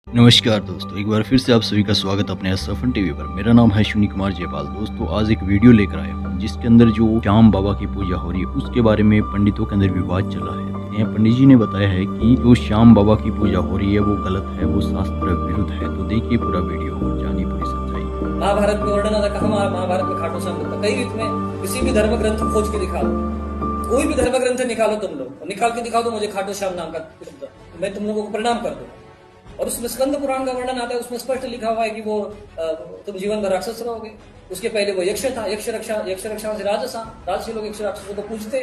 नमस्कार दोस्तों, एक बार फिर से आप सभी का स्वागत अपने सफन टीवी पर। मेरा नाम है अश्विनी कुमार जयपाल। दोस्तों, आज एक वीडियो लेकर आया हूँ जिसके अंदर जो श्याम बाबा की पूजा हो रही है उसके बारे में पंडितों के अंदर विवाद चला है। यहाँ पंडित जी ने बताया है कि जो श्याम बाबा की पूजा हो रही है वो गलत है, वो शास्त्र विरुद्ध है। तो देखिए पूरा वीडियो और जानिए पूरी सच्चाई। महाभारत में वर्णन आता कहा, महाभारत में खाटू श्याम का कई रीत में किसी भी धर्म ग्रंथ खोज के दिखा दो, कोई भी धर्म ग्रंथ निकालो तुम लोग, निकाल के दिखा दो मुझे खाटू श्याम नाम का, मैं तुम लोगों को प्रणाम कर दूं। और उसमें स्कंद पुराण का वर्णन आता है, उसमें स्पष्ट लिखा हुआ है कि वो तुम जीवन भर राक्षस रहोगे। उसके पहले वो यक्ष था, यक्ष रक्षा से राजसी लोग यक्ष राक्षसों को पूजते।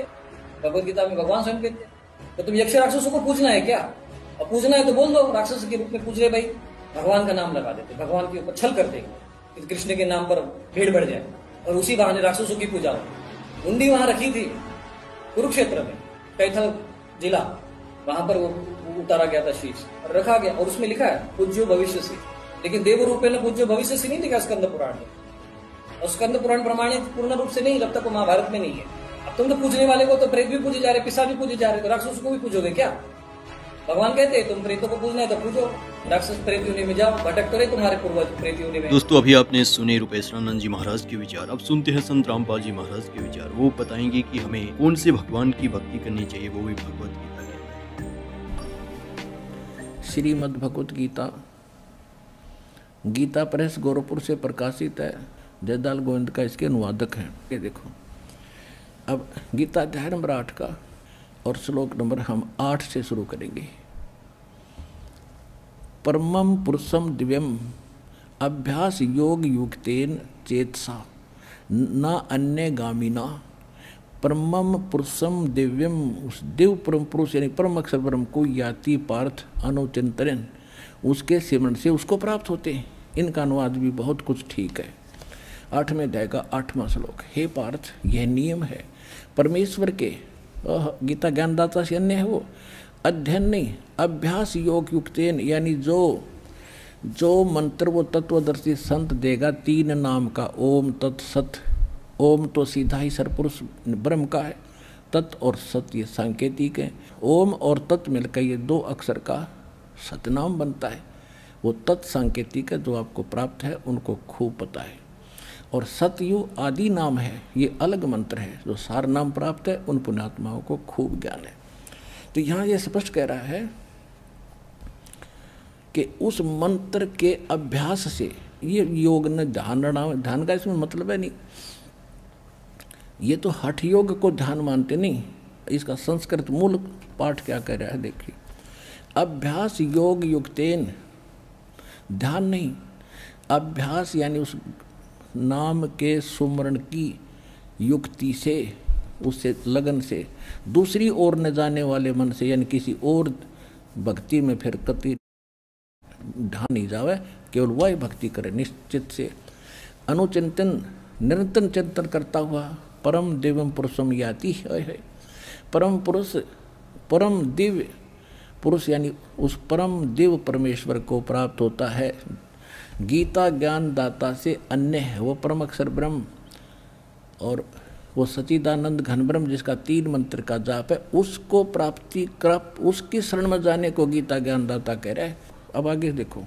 भगवत गीता में भगवान स्वयं कहते तो तुम यक्ष राक्षसों को पूजना है क्या? और पूजना है तो बोल दो, राक्षस के रूप में पूज रहे भाई, भगवान का नाम लगा देते, भगवान के ऊपर छल करते कि कृष्ण के नाम पर भीड़ बढ़ जाए और उसी बहाने राक्षसों की पूजा हो। हुंडी वहां रखी थी कुरुक्षेत्र में, कैथल जिला, वहां पर वो उतारा गया था शीश और रखा गया, और उसमें लिखा है पूज्यो भविष्य से, लेकिन देव रूपे ने पूज्यो भविष्य से नहीं लिखा स्कंद पुराण में। और स्कंद पुराण प्रमाणित पूर्ण रूप से नहीं, जब तक वो महाभारत में नहीं है। अब तुम तो पूजने वाले को तो प्रेत भी पूजे जा रहे, पिसा भी पूजे जा रहे, तो राक्षसों को भी पूजोगे क्या? भगवान कहते हैं तुम प्रेतों को पूजना है तो पूजो, राक्षस प्रेत योनि में जाओ, भटक तो रहे तुम्हारे पूर्वज प्रेत योनि में। दोस्तों, अभी आपने सुने रूपेश्वरानंद जी महाराज के विचार। अब सुनते हैं संत रामपाल जी महाराज के विचार। वो बताएंगे कि हमें कौन से भगवान की भक्ति करनी चाहिए, वो भी भगवत गीता के। श्रीमद् भगवत गीता, गीता प्रेस गोरखपुर से प्रकाशित है। जयदाल गोविंद का इसके अनुवादक हैं। ये देखो, अब गीता अध्याय नंबर 8 का और श्लोक नंबर हम 8 से शुरू करेंगे। परमं पुरुषम दिव्यम अभ्यास योग युक्तेन चेतसा न अन्य गामिना। परमम पुरुषम दिव्यम, उस दिव्य परम पुरुष यानी परम अक्षर ब्रह्म को याति पार्थ अनुचिंतन, उसके सिमरण से उसको प्राप्त होते हैं। इनका अनुवाद भी बहुत कुछ ठीक है। 8वें अध्याय का 8वां श्लोक। हे पार्थ, यह नियम है परमेश्वर के, गीता ज्ञानदाता से अन्य है वो, अध्ययन नहीं अभ्यास योग युक्तेन, यानी जो मंत्र वो तत्वदर्शी संत देगा 3 नाम का, ओम तत्सत। ओम तो सीधा ही सरपुरुष ब्रह्म का है, तत् और सत ये सांकेतिक है। ओम और तत् मिलकर ये 2 अक्षर का सतनाम बनता है। वो तत् सांकेतिक है, जो आपको प्राप्त है उनको खूब पता है। और सतयु आदि नाम है, ये अलग मंत्र है। जो सार नाम प्राप्त है उन पुण्यात्माओं को खूब ज्ञान है। तो यहाँ ये स्पष्ट कह रहा है कि उस मंत्र के अभ्यास से, ये योग न ध्यान का इसमें मतलब है नहीं, ये तो हठ योग को ध्यान मानते नहीं। इसका संस्कृत मूल पाठ क्या कह रहा है देखिए, अभ्यास योग युक्तेन, ध्यान नहीं, अभ्यास यानी उस नाम के सुमरण की युक्ति से, उससे लगन से, दूसरी ओर न जाने वाले मन से, यानी किसी और भक्ति में फिर कति ध्यान नहीं जावे, केवल वही भक्ति करे निश्चित से। अनुचिंतन, निरंतर चिंतन करता हुआ परम दिव्यम पुरुषम याति है। परम पुरुष, परम दिव्य पुरुष यानी उस परम दिव्य परमेश्वर को प्राप्त होता है। गीता ज्ञान दाता से अन्य है वो परम अक्षर ब्रह्म, और वो सच्चिदानंद घन ब्रह्म जिसका 3 मंत्र का जाप है, उसको प्राप्ति कर, उसकी शरण में जाने को गीता ज्ञान दाता कह रहा है। अब आगे देखो,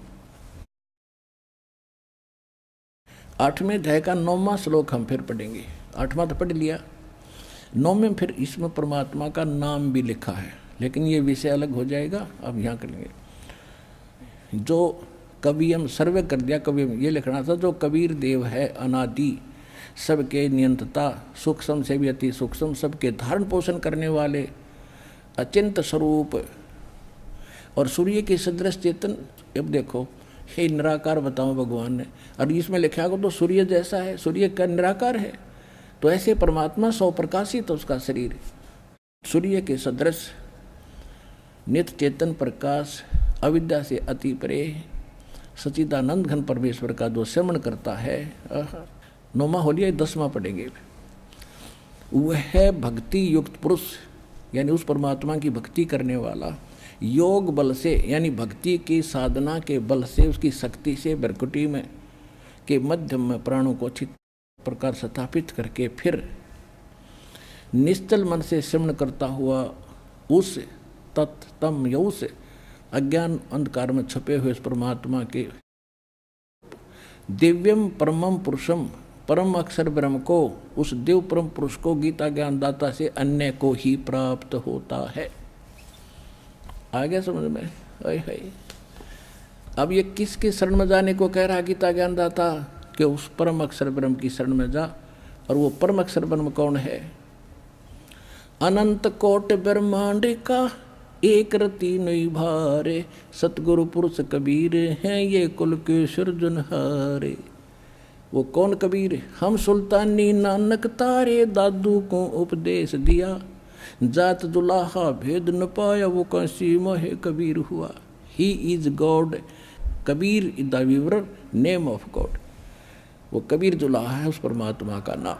8वें अध्याय का 9वां श्लोक हम फिर पढ़ेंगे। 8वां तो पढ़ लिया, 9वें फिर इसमें परमात्मा का नाम भी लिखा है, लेकिन ये विषय अलग हो जाएगा, अब यहाँ करेंगे। जो कवियम सर्वे कर दिया, कवियम ये लिखना था, जो कबीर देव है अनादि, सबके नियंत्रता, सूक्ष्म से भी अति सूक्ष्म, सबके धारण पोषण करने वाले, अचिंत स्वरूप और सूर्य के सदृश चेतन। अब देखो, हे निराकार बताओ भगवान ने, और इसमें लिखा हो तो सूर्य जैसा है, सूर्य का निराकार है, तो ऐसे परमात्मा स्वप्रकाशित उसका शरीर, सूर्य के सदृश, नित्य चेतन प्रकाश, अविद्या से अति परे, सच्चिदानंद घन परमेश्वर का जो श्रवण करता है। 9वां हो लिया, 10वां पढ़ेंगे। वह भक्ति युक्त पुरुष, यानी उस परमात्मा की भक्ति करने वाला, योग बल से, यानी भक्ति की साधना के बल से, उसकी शक्ति से भ्रकुटी में के मध्यम में प्राणों को अच्छी प्रकार स्थापित करके फिर निश्चल मन से श्रवण करता हुआ उस तत्तम या उस अज्ञान अंधकार में छुपे हुए इस परमात्मा के दिव्यम परमम पुरुषम, परम अक्षर ब्रह्म को, उस देव परम पुरुष को गीता ज्ञानदाता से अन्य को ही प्राप्त होता है। आ गया समझ में? है। अब ये किसके शरण में जाने को कह रहा गीता ज्ञानदाता? कि उस परम अक्षर ब्रह्म की शरण में जा। और वो परम अक्षर ब्रह्म कौन है? अनंत कोट ब्रह्मांड का एक रति नहीं भारे, सतगुरु पुरुष कबीर हैं ये कुल के सृजनहारे। वो कौन कबीर? हम सुल्तानी नानक तारे, दादू को उपदेश दिया, जात दुलाहा भेद न पाया, वो काशी मोहे कबीर हुआ। He is God, Kabir is the weaver name of God. वो कबीर दुलाहा है उस परमात्मा का नाम।